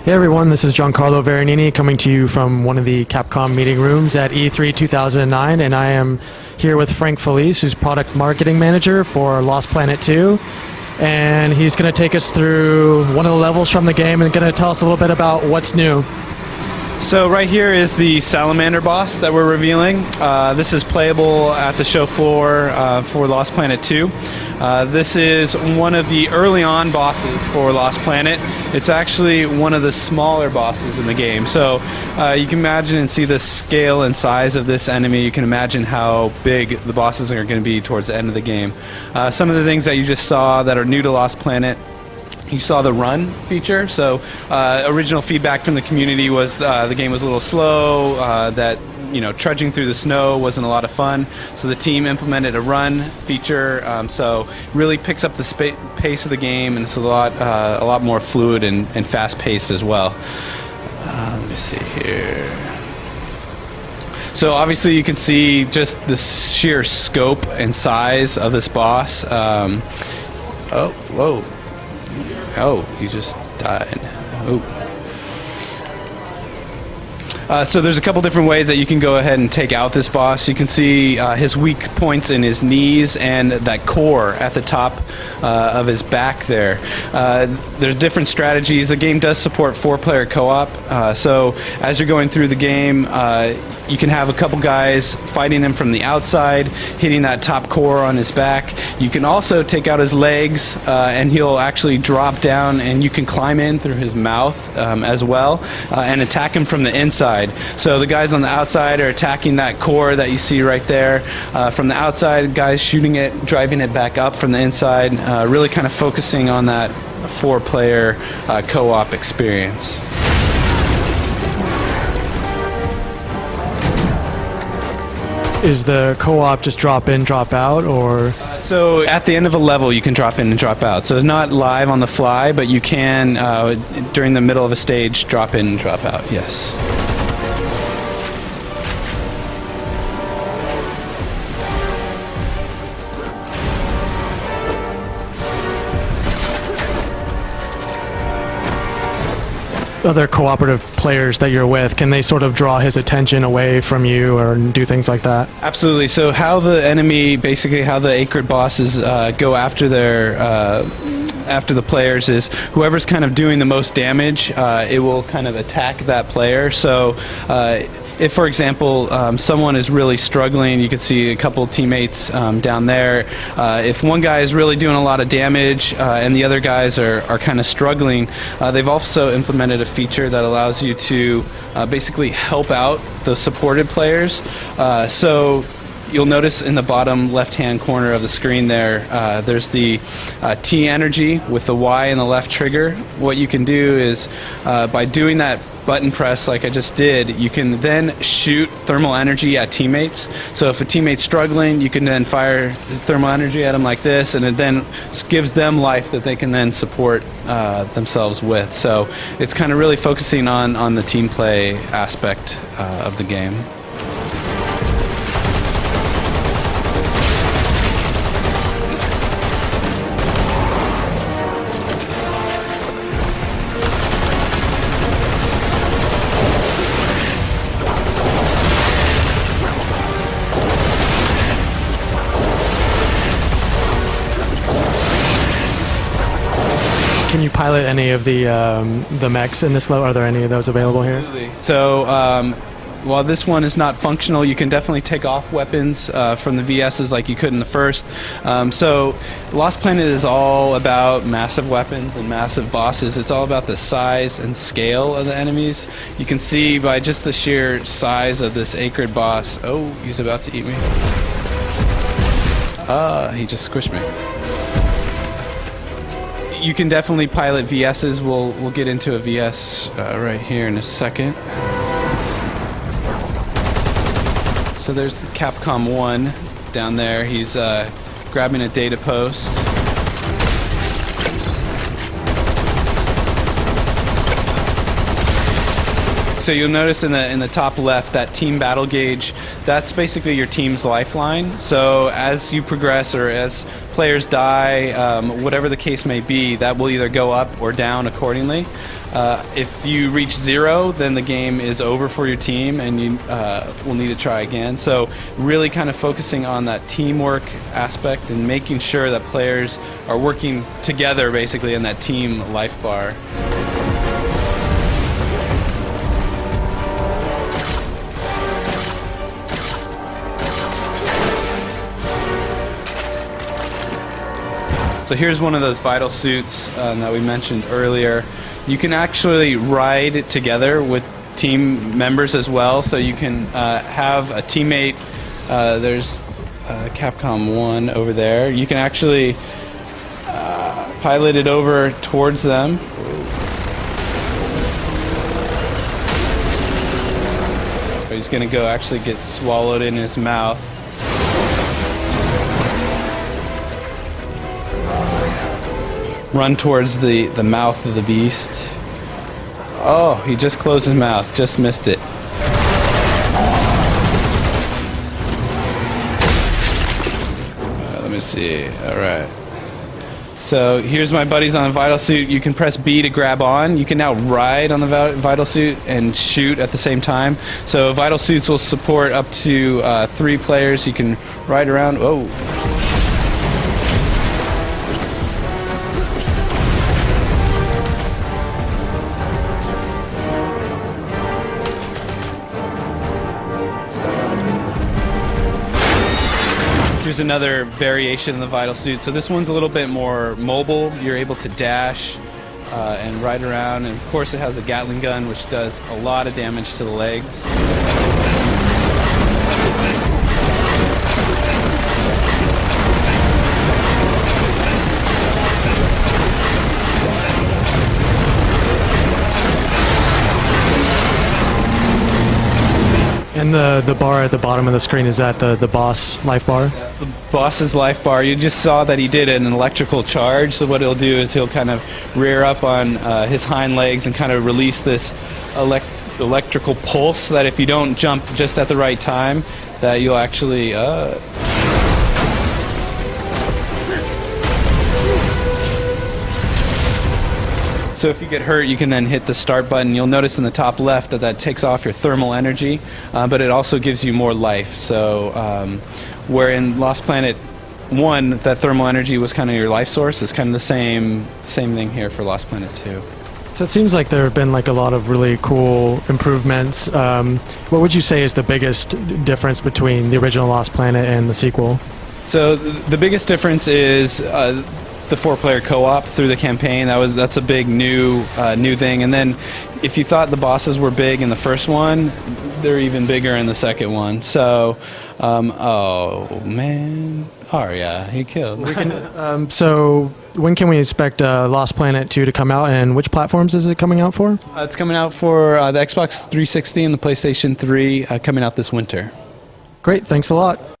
Hey everyone, this is Giancarlo Veronini coming to you from one of the Capcom meeting rooms at E3 2009, and I am here with Frank Felice, who's product marketing manager for Lost Planet 2, and he's going to take us through one of the levels from the game and going to tell us a little bit about what's new. So right here is the Salamander boss that we're revealing. This is playable at the show floor for Lost Planet 2. This is one of the early on bosses for Lost Planet. It's actually one of the smaller bosses in the game. So you can imagine and see the scale and size of this enemy. You can imagine how big the bosses are going to be towards the end of the game. Some of the things that you just saw that are new to Lost Planet. You saw the run feature, so original feedback from the community was the game was a little slow, that trudging through the snow wasn't a lot of fun, so the team implemented a run feature, so really picks up the pace of the game, and it's a lot more fluid and fast-paced as well. Let me see here. So obviously you can see just the sheer scope and size of this boss. Oh, whoa. Oh, he just died. Oh. So there's a couple different ways that you can go ahead and take out this boss. You can see his weak points in his knees and that core at the top of his back there. There's different strategies. The game does support 4-player co-op. So as you're going through the game, you can have a couple guys fighting him from the outside, hitting that top core on his back. You can also take out his legs, and he'll actually drop down, and you can climb in through his mouth as well, and attack him from the inside. So the guys on the outside are attacking that core that you see right there. From the outside, guys shooting it, driving it back up from the inside, really kind of focusing on that 4-player co-op experience. Is the co-op just drop in, drop out, or? So at the end of a level, you can drop in and drop out. So it's not live on the fly, but you can, during the middle of a stage, drop in and drop out, yes. Other cooperative players that you're with, can they sort of draw his attention away from you or do things like that? Absolutely. So how the enemy, basically how the Acrid bosses go after their after the players is whoever's kind of doing the most damage, it will kind of attack that player. So if, for example, someone is really struggling, you can see a couple of teammates down there. If one guy is really doing a lot of damage and the other guys are kind of struggling, they've also implemented a feature that allows you to basically help out the supported players. So you'll notice in the bottom left-hand corner of the screen there, there's the T energy with the Y and the left trigger. What you can do is, by doing that button press like I just did, you can then shoot thermal energy at teammates. So if a teammate's struggling, you can then fire thermal energy at them like this, and it then gives them life that they can then support themselves with. So it's kind of really focusing on the team play aspect of the game. Can you pilot any of the mechs in this level? Are there any of those available here? Absolutely. So while this one is not functional, you can definitely take off weapons from the VSs like you could in the first. So Lost Planet is all about massive weapons and massive bosses. It's all about the size and scale of the enemies. You can see by just the sheer size of this Acrid boss. Oh, he's about to eat me. He just squished me. You can definitely pilot VSs. We'll get into a VS right here in a second. So there's Capcom 1 down there. He's grabbing a data post. So So you'll notice in the top left that team battle gauge. That's basically your team's lifeline. So as you progress or as players die, whatever the case may be, that will either go up or down accordingly. If you reach 0, then the game is over for your team, and you will need to try again. So really kind of focusing on that teamwork aspect and making sure that players are working together basically in that team life bar. So here's one of those vital suits that we mentioned earlier. You can actually ride together with team members as well, so you can have a teammate. There's Capcom 1 over there. You can actually pilot it over towards them. He's going to go actually get swallowed in his mouth. Run towards the mouth of the beast. Oh, he just closed his mouth. Just missed it. Let me see. All right. So here's my buddies on a vital suit. You can press B to grab on. You can now ride on the vital suit and shoot at the same time. So vital suits will support up to 3 players. You can ride around. Oh. Here's another variation of the vital suit. So this one's a little bit more mobile. You're able to dash and ride around, and of course it has a Gatling gun, which does a lot of damage to the legs. And the bar at the bottom of the screen, is that the boss life bar? That's the boss's life bar. You just saw that he did an electrical charge, so what he'll do is he'll kind of rear up on his hind legs and kind of release this electrical pulse that if you don't jump just at the right time, that you'll actually... So if you get hurt, you can then hit the start button. You'll notice in the top left that takes off your thermal energy, but it also gives you more life. So where in Lost Planet 1, that thermal energy was kind of your life source, it's kind of the same thing here for Lost Planet 2. So it seems like there have been like a lot of really cool improvements. What would you say is the biggest difference between the original Lost Planet and the sequel? So the biggest difference is the 4-player co-op through the campaign. That's a big new thing. And then if you thought the bosses were big in the first one, they're even bigger in the second one. So oh man, Arya, he killed. So when can we expect Lost Planet 2 to come out, and which platforms is it coming out for? It's coming out for the Xbox 360 and the PlayStation 3 coming out this winter. Great, thanks a lot.